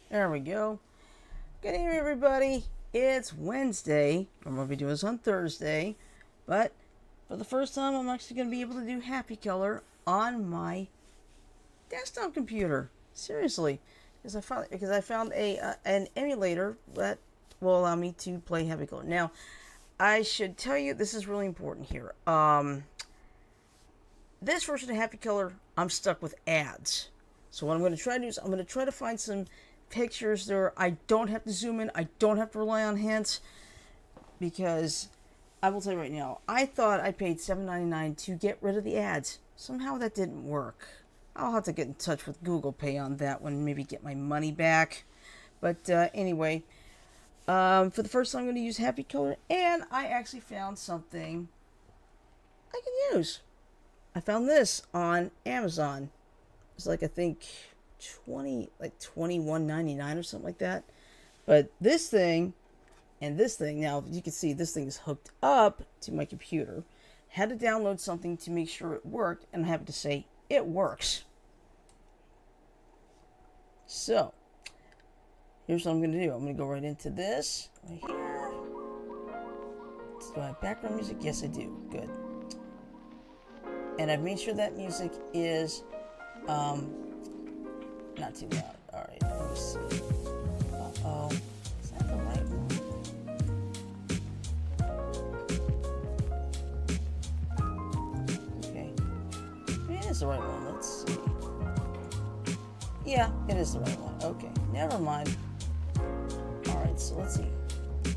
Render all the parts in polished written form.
There we go. Good evening, everybody. It's Wednesday. I'm going to be doing this on Thursday, but for the first time, I'm actually going to be able to do Happy Color on my desktop computer. Seriously, because I found an emulator that will allow me to play Happy Color. Now, I should tell you this is really important here. This version of Happy Color, I'm stuck with ads. So what I'm going to try to do is I'm going to try to find some pictures there I don't have to zoom in, I don't have to rely on hints, because I will tell you right now, I thought I paid $7.99 to get rid of the ads. Somehow that didn't work. I'll have to get in touch with Google Pay on that one, maybe get my money back. But anyway, for the first time I'm going to use Happy Color, and I actually found something I can use. I found this on Amazon. It's like, I think $21.99 or something like that. But this thing and this thing, now you can see this thing is hooked up to my computer. Had to download something to make sure it worked, and I'm happy to say it works. So here's what I'm going to do. I'm going to go right into this, right here. Do I have background music? Yes, I do. Good. And I've made sure that music is not too loud. Alright, let me see. Uh-oh. Is that the right one? Okay. It is the right one. Let's see. Yeah, it is the right one. Okay, never mind. Alright, so let's see.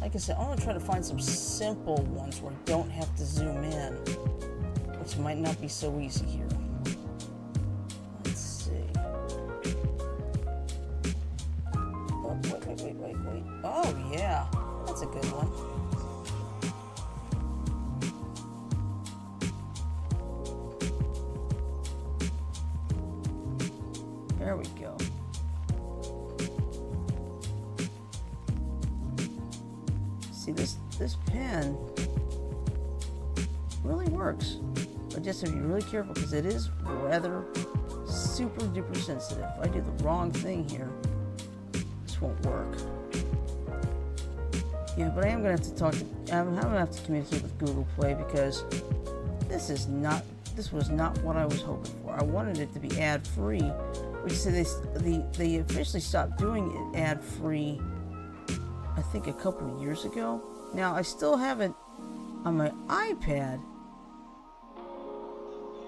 Like I said, I want to try to find some simple ones where I don't have to zoom in, which might not be so easy here. Let's see. Oh, wait. Oh, yeah. That's a good one. There we go. See, this pen really works. But just have to be really careful because it is rather super duper sensitive. If I do the wrong thing here, this won't work. Yeah, but I am gonna have to I'm gonna have to communicate with Google Play because this was not what I was hoping for. I wanted it to be ad-free, which they officially stopped doing it ad-free, I think a couple of years ago. Now I still have it on my iPad.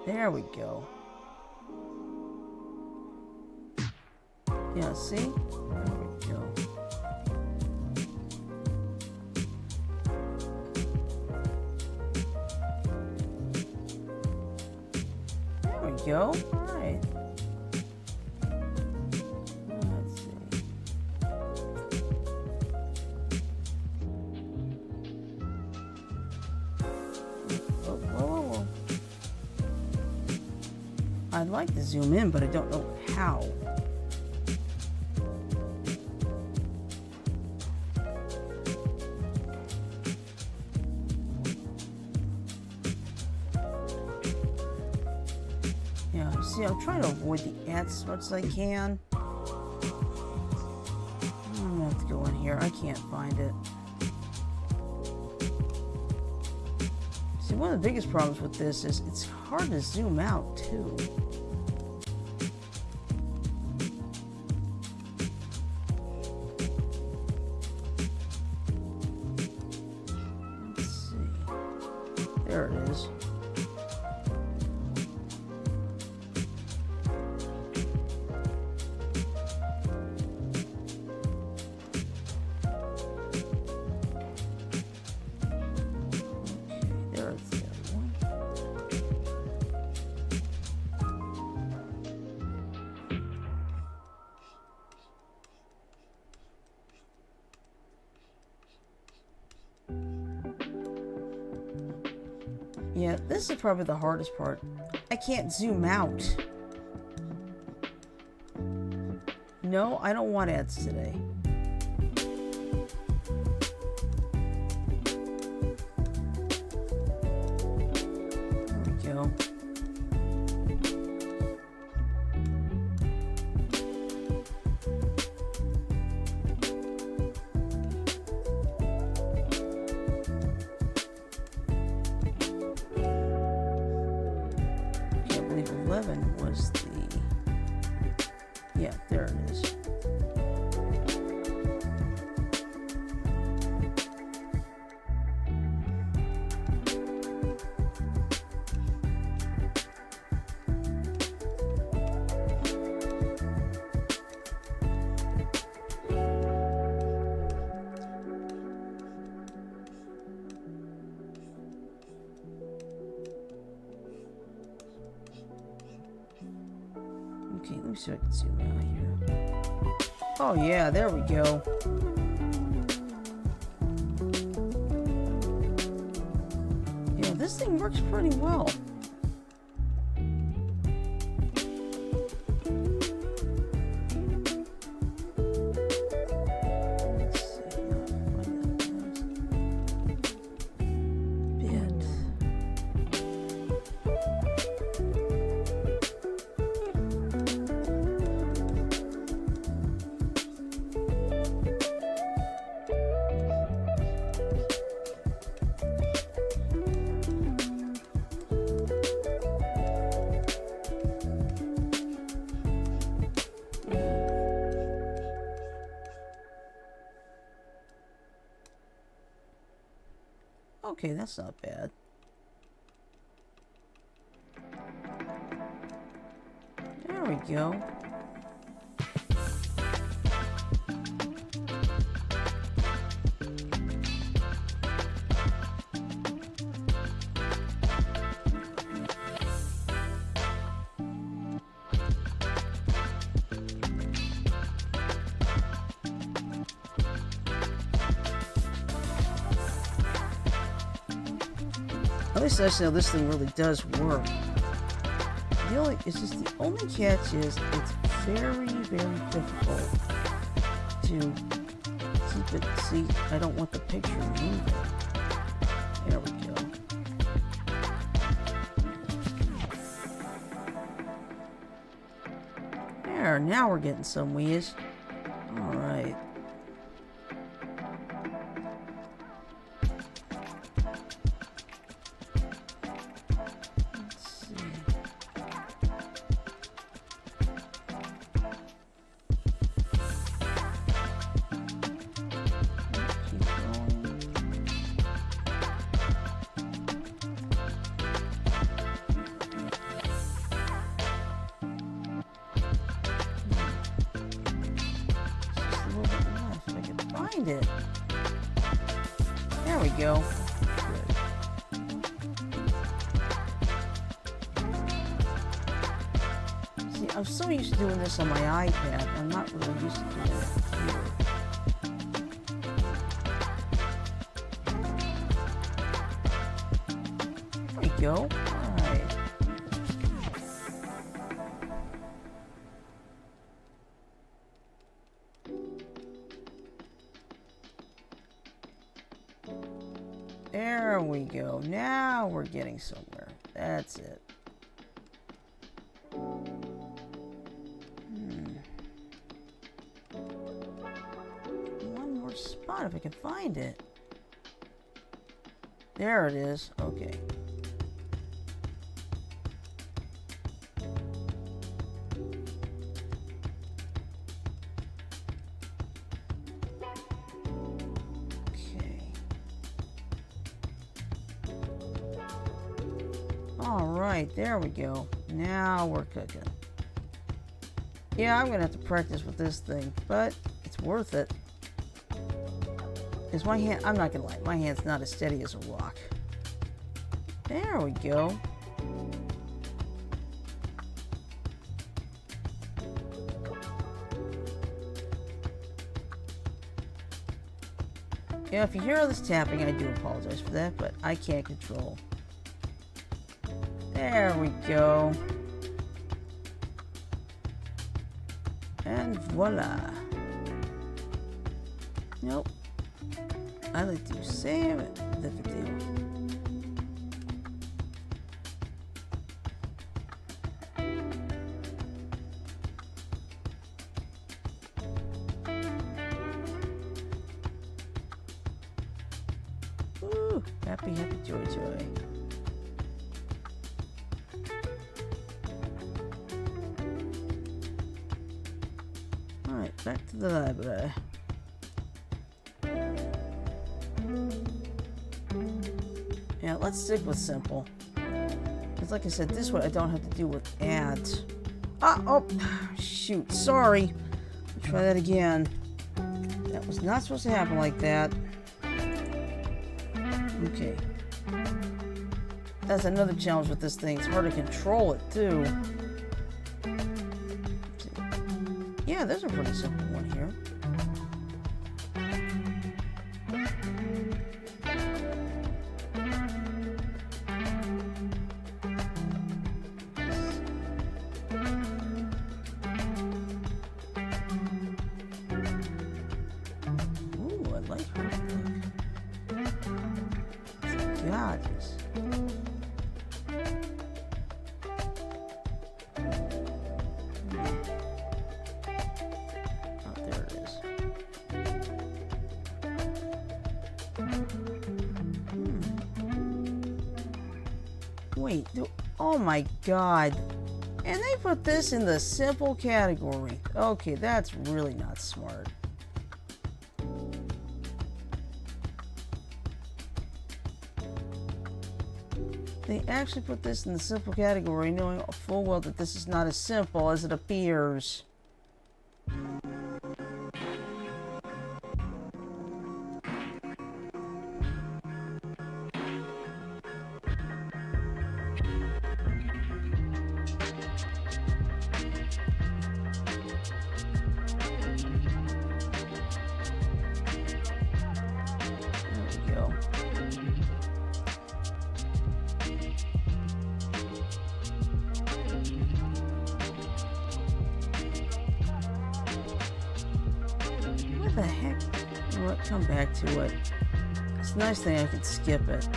There we go. Yeah, see? There we go. There we go. All right. Let's see. Whoa. I'd like to zoom in, but I don't know how. Yeah, see, I'm trying to avoid the ads as much as I can. I'm gonna have to go in here. I can't find it. See, one of the biggest problems with this is it's hard to zoom out, too. Let's see. There it is. Yeah, this is probably the hardest part. I can't zoom out. No, I don't want ads today. There we go. I believe 11 was the... Yeah, there it is. Okay, let me see if I can zoom out here. Oh yeah, there we go. Yeah, this thing works pretty well. Okay, that's not bad. There we go. At least I know this thing really does work. It's just the only catch is it's very, very difficult to keep it. See, I don't want the picture moving. There we go. There, now we're getting some wheeze. All right. It. There we go. Good. See, I'm so used to doing this on my iPad. I'm not really used to doing it here. There we go. All right. There we go. Now we're getting somewhere. That's it. One more spot if I can find it. There it is. Okay. Alright, there we go. Now we're cooking. Yeah, I'm gonna have to practice with this thing, but it's worth it. Is my hand, I'm not gonna lie, my hand's not as steady as a rock. There we go. Yeah, if you hear all this tapping, I do apologize for that, but I can't control. There we go. And voila. Nope. I like to save the video. Ooh, happy, happy, joy, joy. Alright, back to the library. Yeah, let's stick with simple. Because like I said, this way I don't have to deal with ads. Oh, shoot, sorry. I'll try that again. That was not supposed to happen like that. Okay. That's another challenge with this thing. It's hard to control it, too. Yeah, there's a pretty simple one here. Ooh, I like her look. It's gorgeous. Wait, oh my god. And they put this in the simple category. Okay, that's really not smart. they actually put this in the simple category, knowing full well that this is not as simple as it appears. What the heck? You know what? Come back to it. It's a nice thing I could skip it.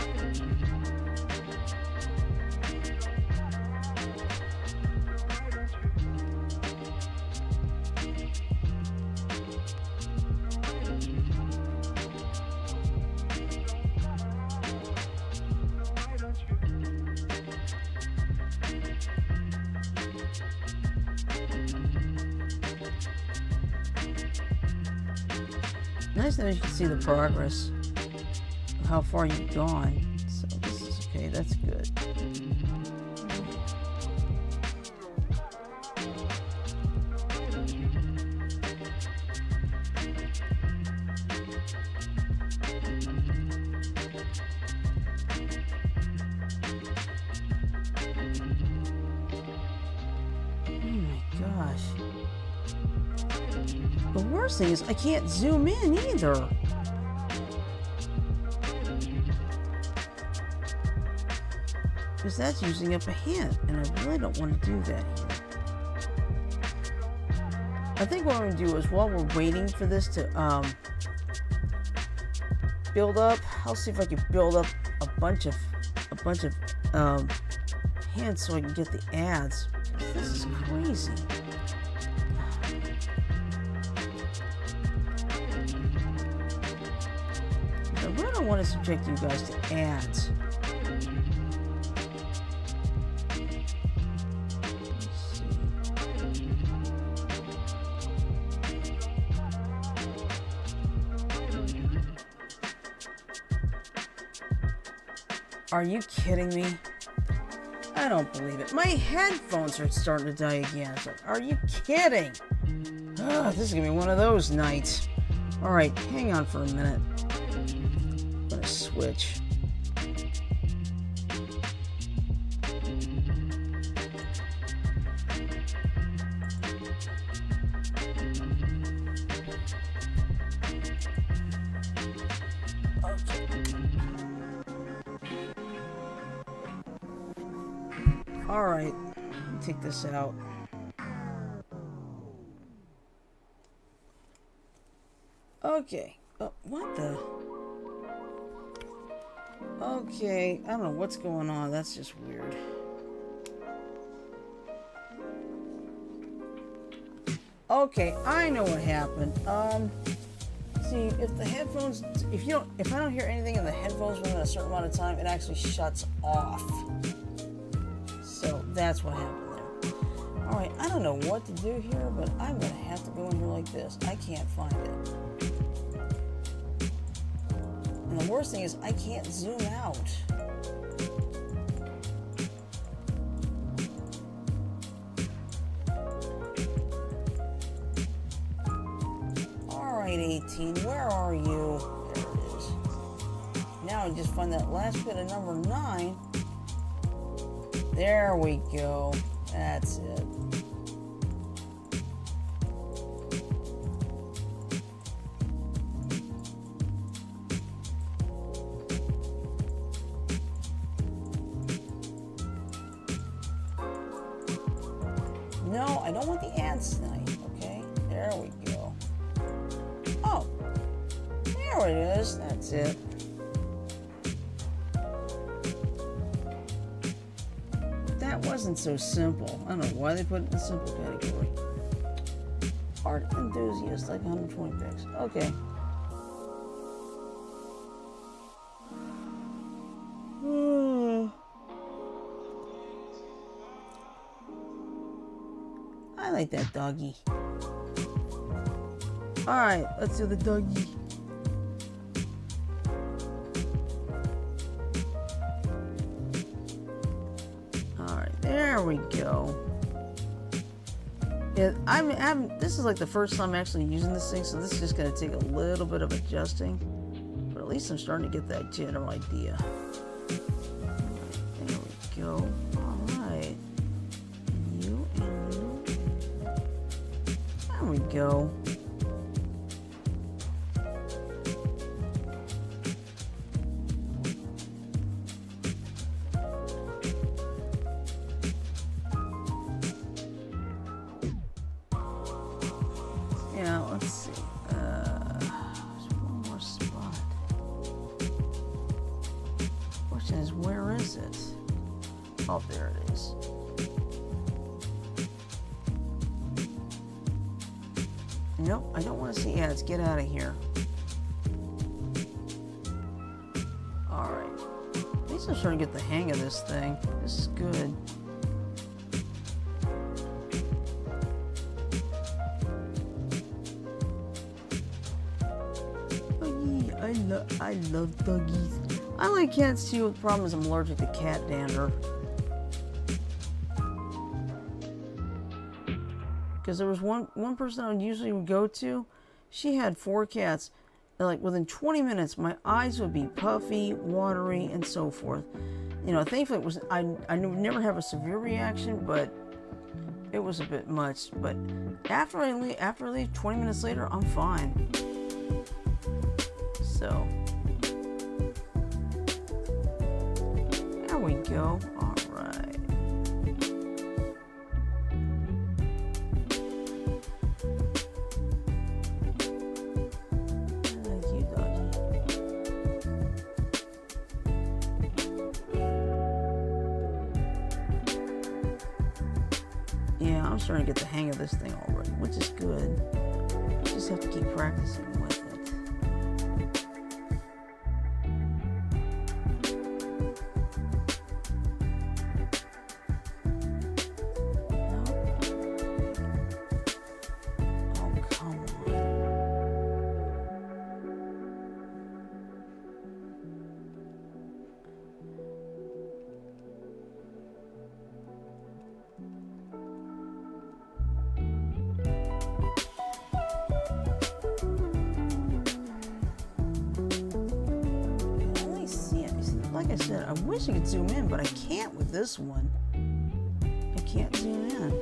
Nice that you can see the progress of how far you've gone. So this is okay, that's good. Oh my gosh. The worst thing is I can't zoom in either. Because that's using up a hint, and I really don't want to do that here. I think what I'm going to do is while we're waiting for this to build up, I'll see if I can build up a bunch of hints so I can get the ads. This is crazy. I really don't want to subject you guys to ads. Let's see. Are you kidding me? I don't believe it. My headphones are starting to die again. It's like, are you kidding? This is gonna be one of those nights. Alright, hang on for a minute. I'm gonna switch. Alright, take this out. Okay. Oh, what the? Okay, I don't know what's going on. That's just weird. Okay, I know what happened. See, if the headphones, if I don't hear anything in the headphones within a certain amount of time, it actually shuts off. So that's what happened there. Alright, I don't know what to do here, but I'm gonna have to go in here like this. I can't find it. And the worst thing is I can't zoom out. Alright, 18, where are you? There it is. Now I just find that last bit of number 9. There we go. That's it. No, I don't want the ants tonight, okay? There we go. Oh, there it is. That's it. That wasn't so simple. I don't know why they put it in the simple category. Art enthusiast, like 120 picks. Okay. I like that doggy. Alright, let's do the doggy. There we go. Yeah, this is like the first time I'm actually using this thing, so this is just going to take a little bit of adjusting. But at least I'm starting to get that general idea. There we go. Alright. And you. There we go. Yeah, let's see. There's one more spot. Question is, where is it? Oh, there it is. Nope, I don't want to see ads. Get out of here. Alright. At least I'm starting to get the hang of this thing. This is good. I love doggies. I like cats too. The problem is I'm allergic to cat dander. Because there was one person I usually would go to. She had 4 cats. And like within 20 minutes, my eyes would be puffy, watery, and so forth. You know, thankfully it was I would never have a severe reaction, but it was a bit much. But after I leave 20 minutes later, I'm fine. So there we go. All right. Thank you, doggy. Yeah, I'm starting to get the hang of this thing already, which is good. Just have to keep practicing with it. Like I said, I wish I could zoom in, but I can't with this one. I can't zoom in.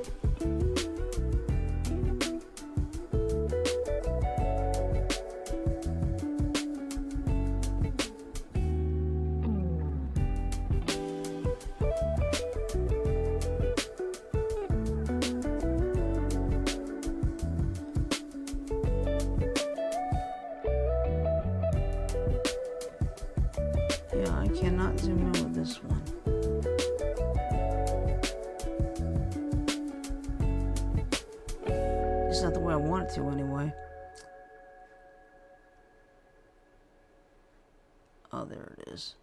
Yeah, I cannot zoom in with this one. It's not the way I want it to anyway. Oh, there it is.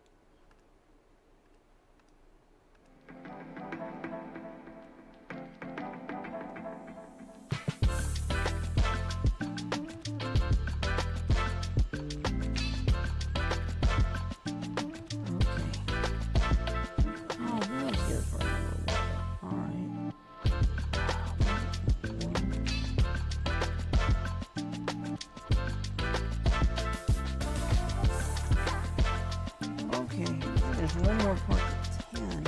There's one more part to 10.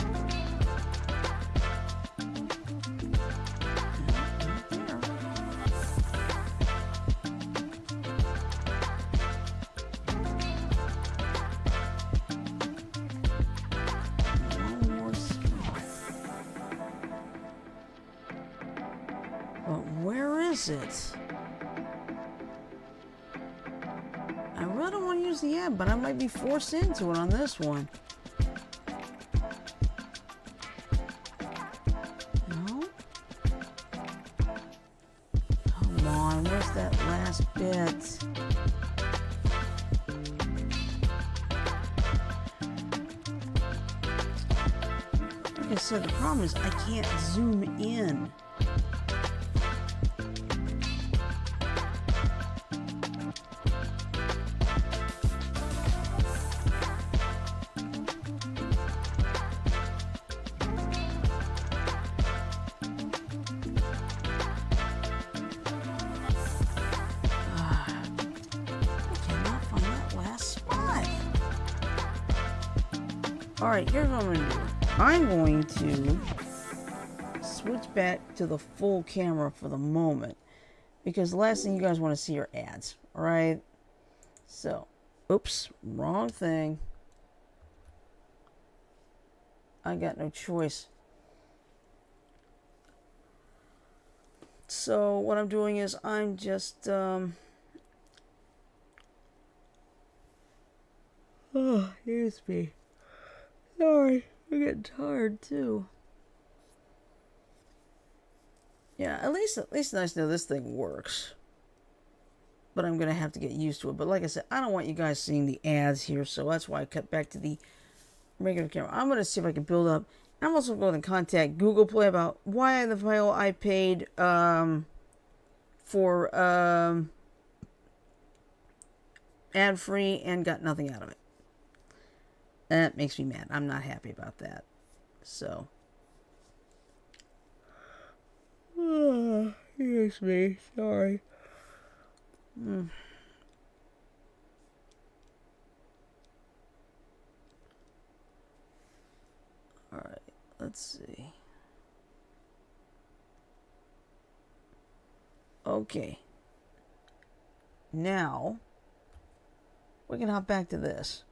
One more spot. But where is it? I really don't want to use the ad, but I might be forced into it on this one. That last bit. Like I said, the problem is I can't zoom in. Alright, here's what I'm going to do. I'm going to switch back to the full camera for the moment, because the last thing you guys want to see are ads. Alright? So, oops, wrong thing. I got no choice. So what I'm doing is I'm just oh, here's me. Sorry, I'm getting tired too. Yeah, at least nice to know this thing works. But I'm gonna have to get used to it. But like I said, I don't want you guys seeing the ads here, so that's why I cut back to the regular camera. I'm gonna see if I can build up. I'm also going to contact Google Play about why the file I paid for ad-free and got nothing out of it. That makes me mad. I'm not happy about that. So. Here's me. Sorry. Alright. Let's see. Okay. Now, we can hop back to this.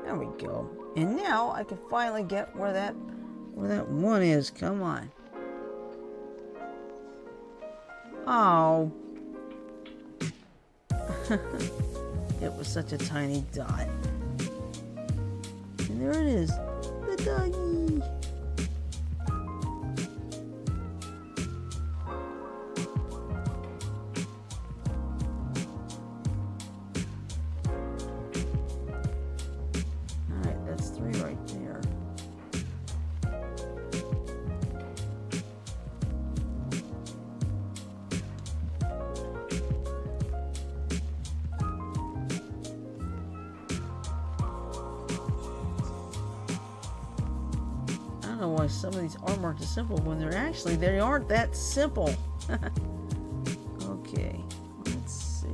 There we go. And now I can finally get where that one is. Come on. Oh. It was such a tiny dot. And there it is. The doggy. Alright, that's 3 right there. I don't know why some of these are marked as simple when they aren't that simple. Okay, let's see.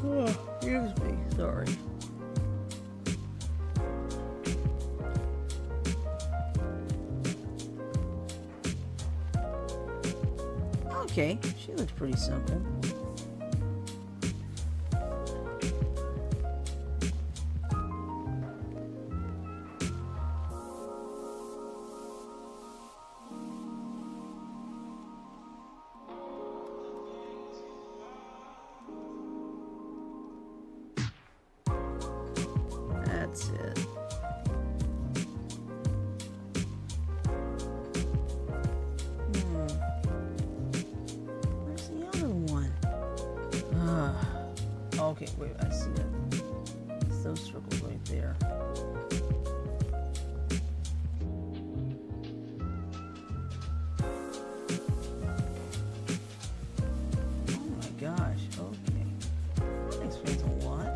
Oh, excuse me, sorry. Okay, she looks pretty simple. That's it. Okay, wait, I see it. It's those circles right there. Oh my gosh, okay. That explains a lot.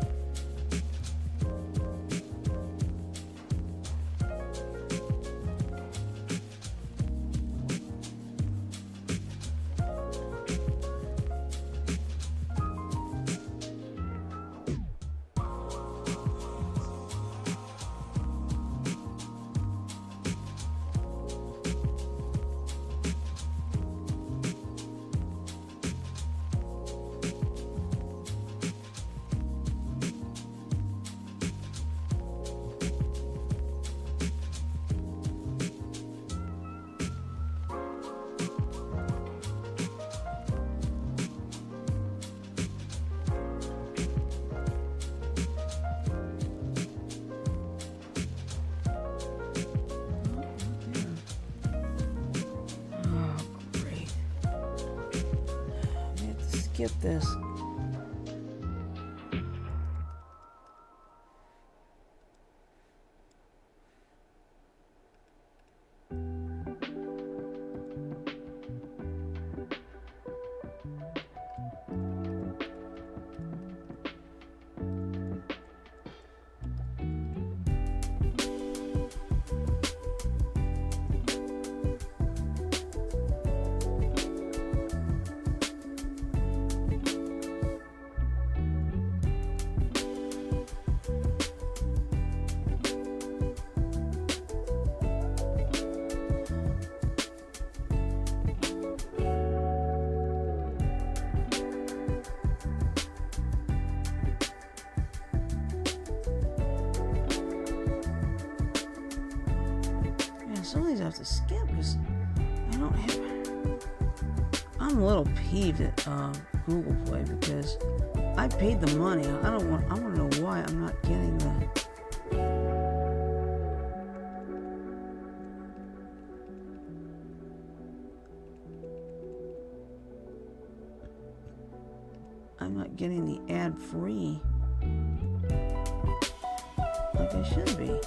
Skip this. some of these I have to skip because I don't have. I'm a little peeved at Google Play because I paid the money. I want to know why I'm not getting the. I'm not getting the ad-free like I should be.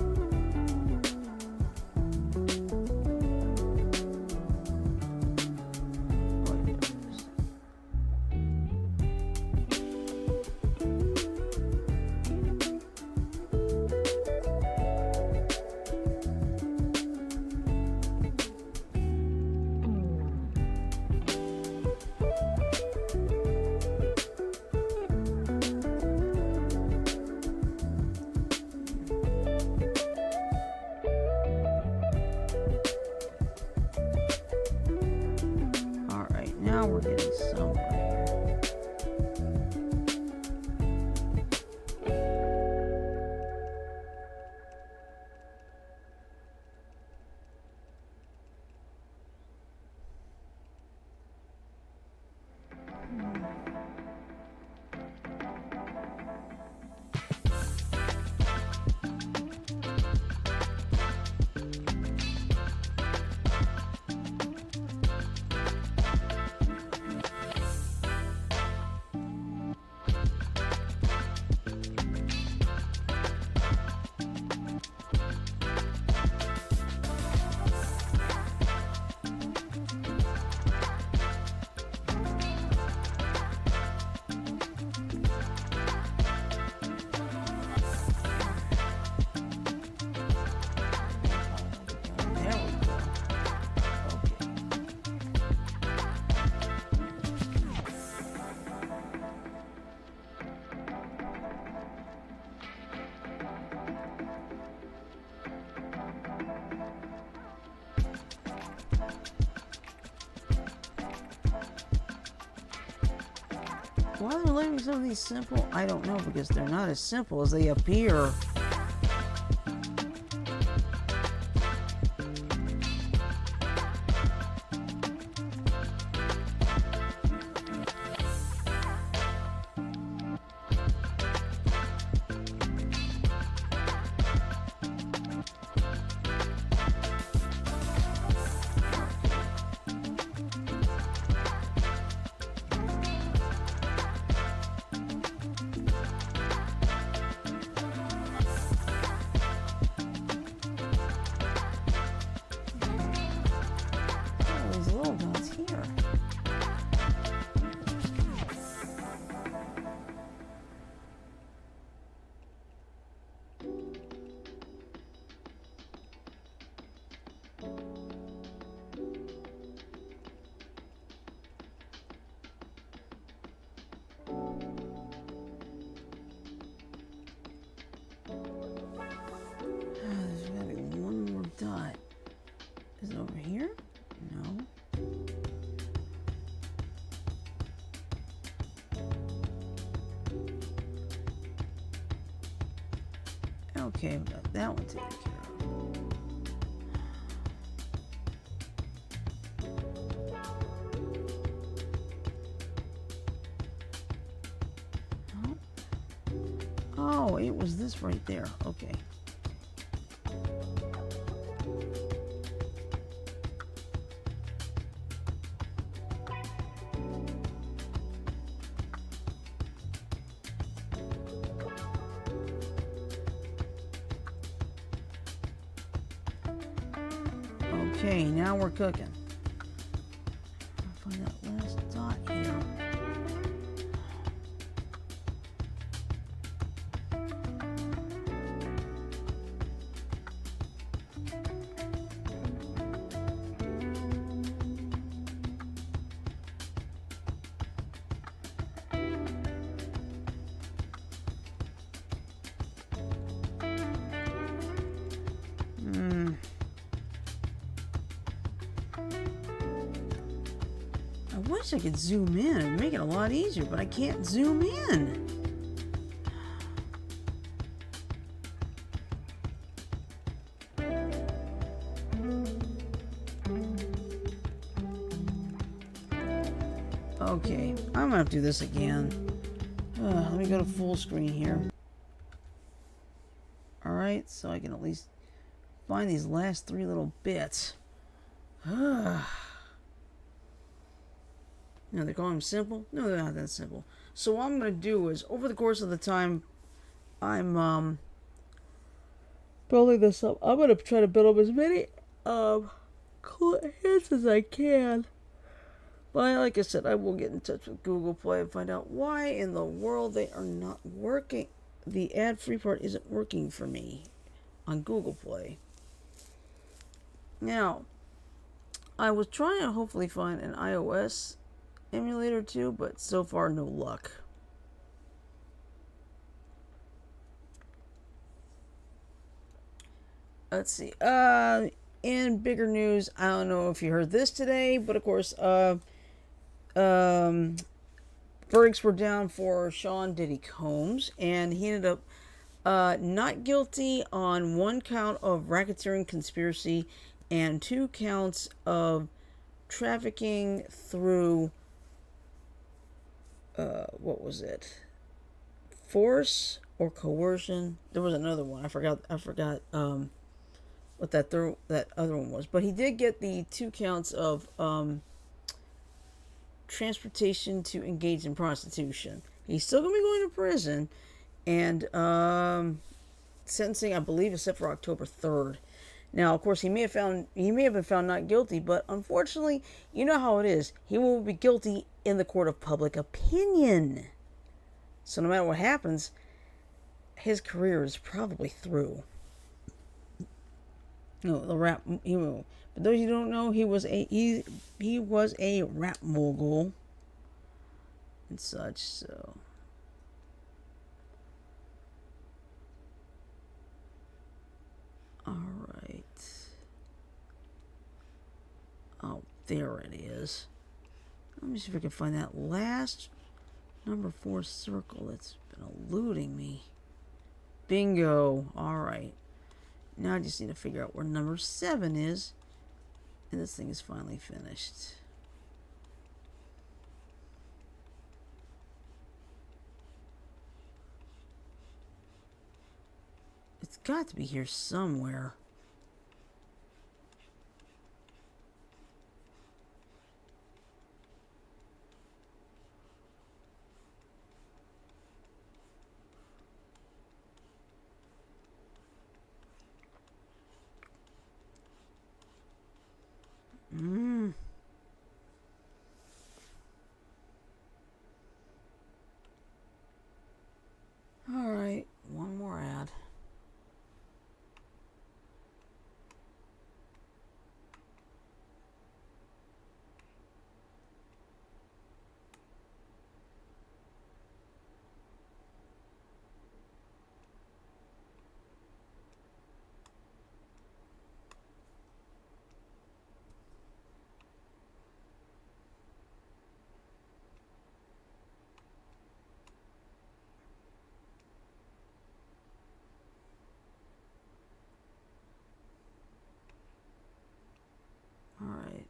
Now we're getting somewhere here. Why they're leaving some of these simple, I don't know, because they're not as simple as they appear. There's gotta be one more dot. Is it over here? No. Okay, we got that one taken care of. Oh, it was this right there. Okay. Okay, now we're cooking. I'll find that last dot here. I wish I could zoom in and make it a lot easier, but I can't zoom in. Okay, I'm gonna have to do this again. Let me go to full screen here. Alright, so I can at least find these last 3 little bits. No, they're calling them simple? No, they're not that simple. So what I'm going to do is, over the course of the time I'm building this up, I'm going to try to build up as many hits as I can. But like I said, I will get in touch with Google Play and find out why in the world they are not working. The ad-free part isn't working for me on Google Play. Now, I was trying to hopefully find an iOS emulator too, but so far no luck. Let's see. In bigger news, I don't know if you heard this today, but of course, verdicts were down for Sean Diddy Combs, and he ended up not guilty on 1 count of racketeering conspiracy and 2 counts of trafficking through what was it? Force or coercion? There was another one. I forgot what that other one was. But he did get the 2 counts of transportation to engage in prostitution. He's still gonna be going to prison, and sentencing, I believe, is set for October 3rd. Now, of course, he may have been found not guilty, but unfortunately, you know how it is. He will be guilty in the court of public opinion. So no matter what happens, his career is probably through. No, the rap. For those who don't know, he was a rap mogul and such. So. Alright. Oh, there it is. Let me see if I can find that last number 4 circle that's been eluding me. Bingo. Alright. Now I just need to figure out where number 7 is. And this thing is finally finished. It's got to be here somewhere. All right, one more ad. All right.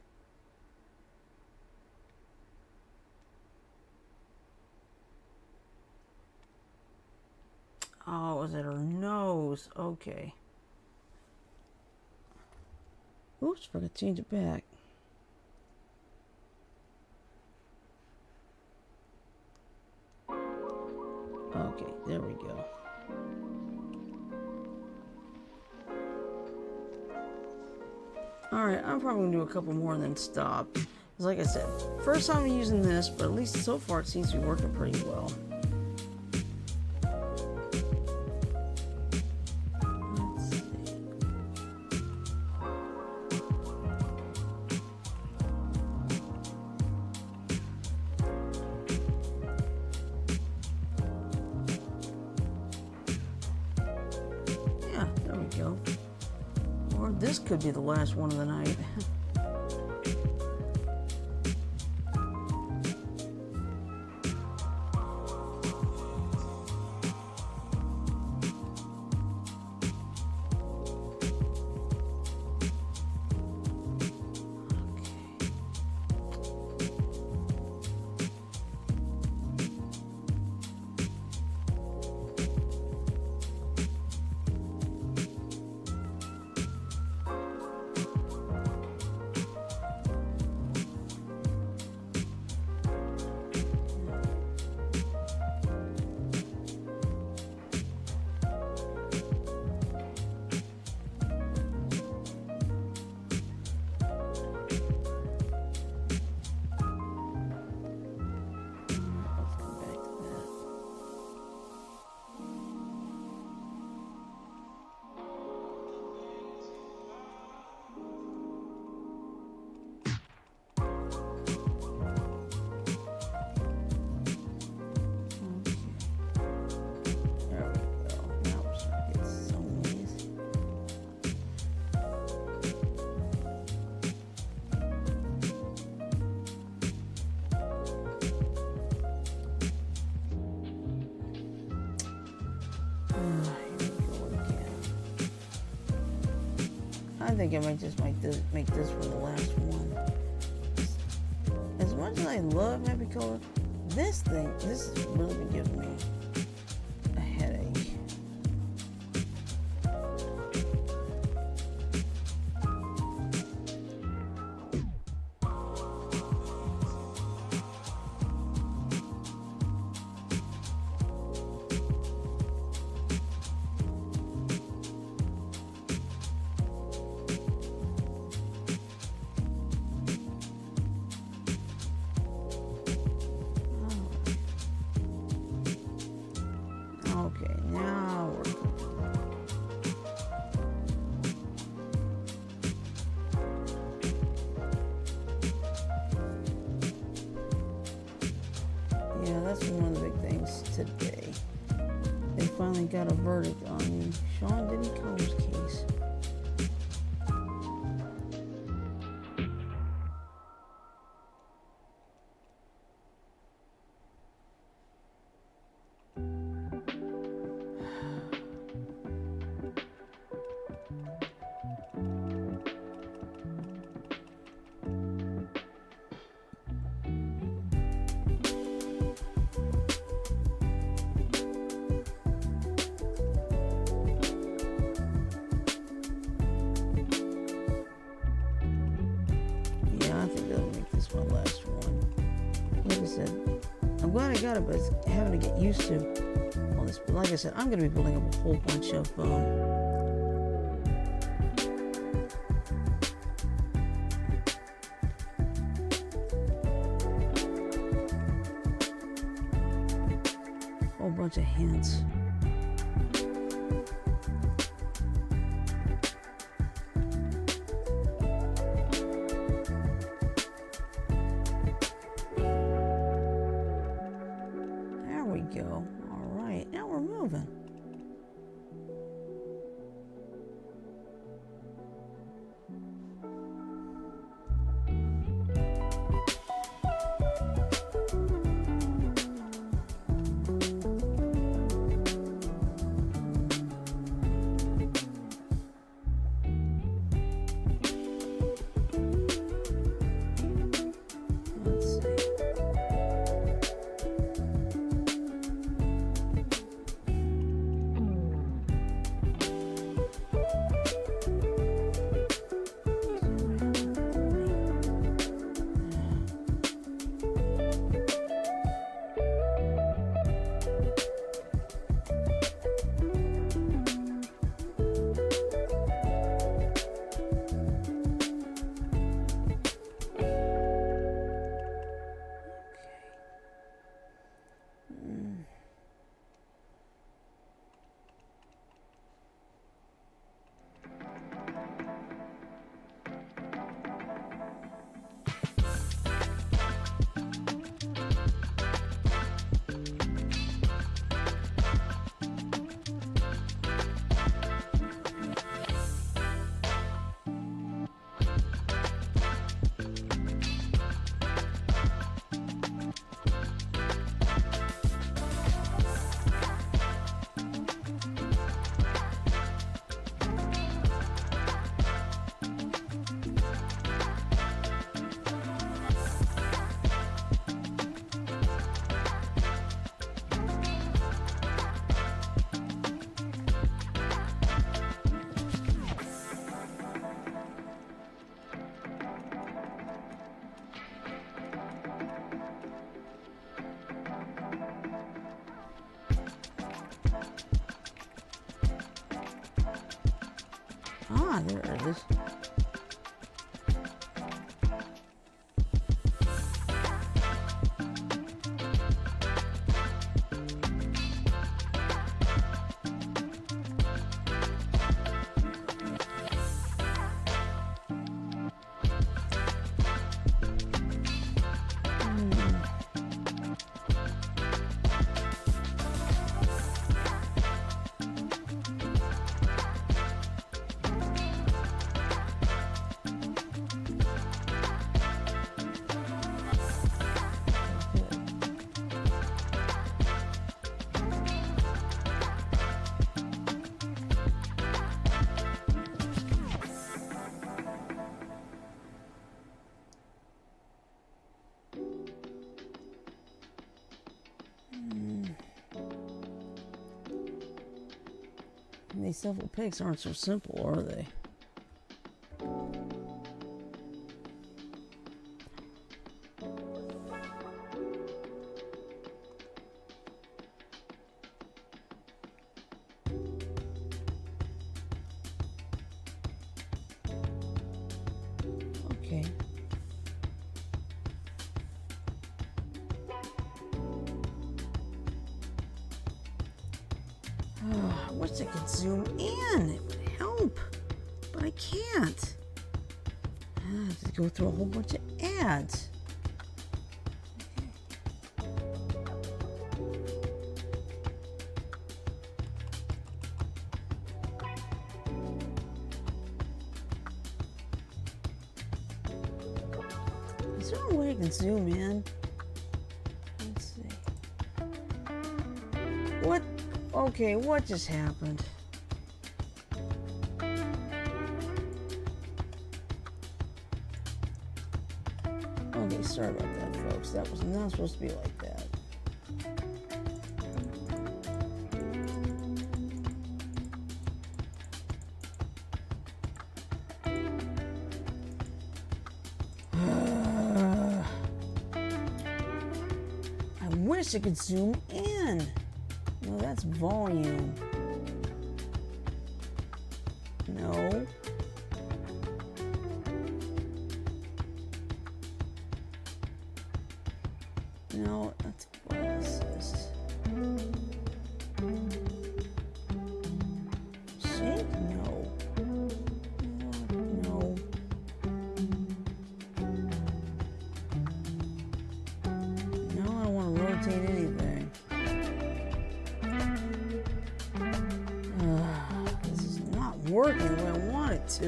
Oh, was it her nose? Okay. Oops, forgot to change it back. Okay, there we go. Alright, I'm probably going to do a couple more and then stop. Because like I said, first time I'm using this, but at least so far it seems to be working pretty well. Yeah, there we go. Or this could be the last one of the night. Here we go again. I think I might just make this one the last one. As much as I love Happy Color, this has really been giving me a headache. Okay, now we're yeah, that's been one of the big things today. They finally got a verdict on the Sean Diddy Combs case. My last one. Like I said, I'm glad I got it, but it's having to get used to all this. But like I said, I'm going to be building up a whole bunch of hints. Go. All right, now we're moving. Ah, there it is. these simple pics aren't so simple, are they? Okay. I wish I could zoom in. It would help. But I can't. I have to go through a whole bunch of ads. Is there a way I can zoom in? Let's see. What? Okay, what just happened? Okay, sorry about that, folks. That was not supposed to be like that. I wish I could zoom in. No, that's volume. No. No, that's what is this? Shape? No. No. No, I don't want to rotate anything. This is not working the way I want it to.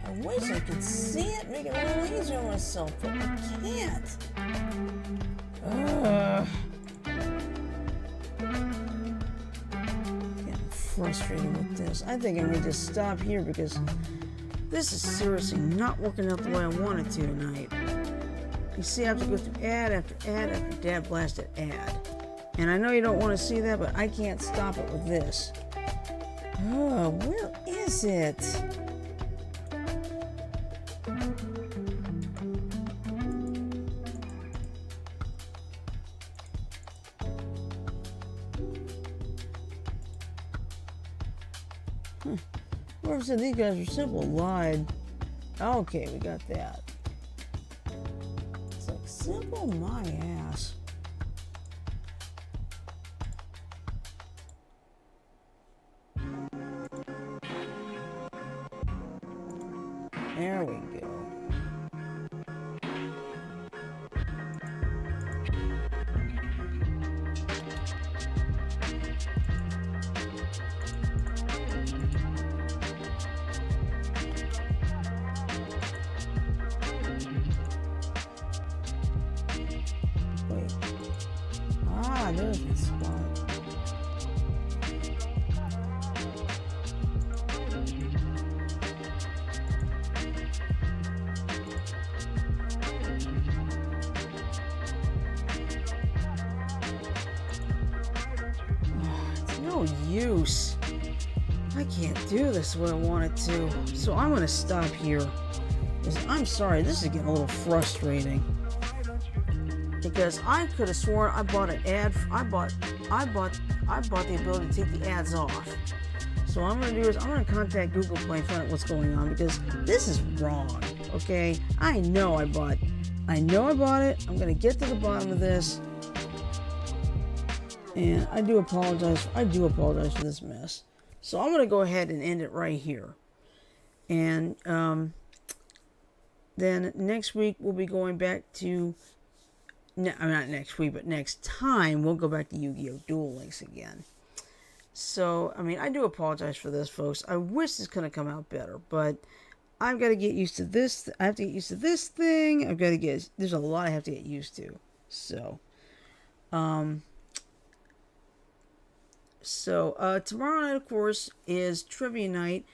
I wish I could see it, make it a little easier on myself, but I can't. Getting frustrated with this. I think I may just stop here because this is seriously not working out the way I want it to tonight. You see, I have to go through ad after ad after dad blasted ad. And I know you don't want to see that, but I can't stop it with this. Oh, where is it? Whoever said these guys are simple lied. Okay, we got that. It's like simple my ass. There we go. Wait. Ah, there's the spot. It's no use. I can't do this the way I want it to. So I'm gonna stop here. I'm sorry, this is getting a little frustrating. Because I could have sworn I bought an ad. I bought the ability to take the ads off. So what I'm gonna do is I'm gonna contact Google Play and find out what's going on because this is wrong. Okay, I know I bought it. I'm gonna get to the bottom of this, and I do apologize for this mess. So I'm gonna go ahead and end it right here, and then next week we'll be going back to. No, not next week, but next time we'll go back to Yu-Gi-Oh! Duel Links again. So, I mean, I do apologize for this, folks. I wish this could have come out better, but I've got to get used to this. I have to get used to this thing. There's a lot I have to get used to. So, tomorrow night, of course, is trivia night.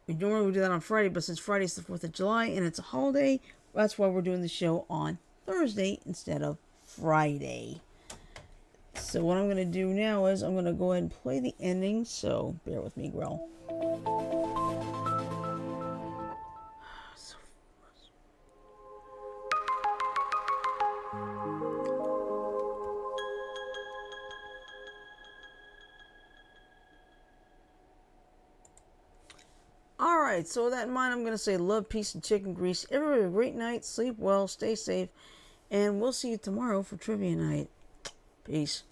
We normally do that on Friday, but since Friday's the 4th of July and it's a holiday, that's why we're doing the show on Thursday instead of Friday. So what I'm going to do now is I'm going to go ahead and play the ending. So bear with me, Grell. Alright, so with that in mind, I'm going to say love, peace, and chicken grease. Everybody have a great night. Sleep well, stay safe, and we'll see you tomorrow for trivia night. Peace.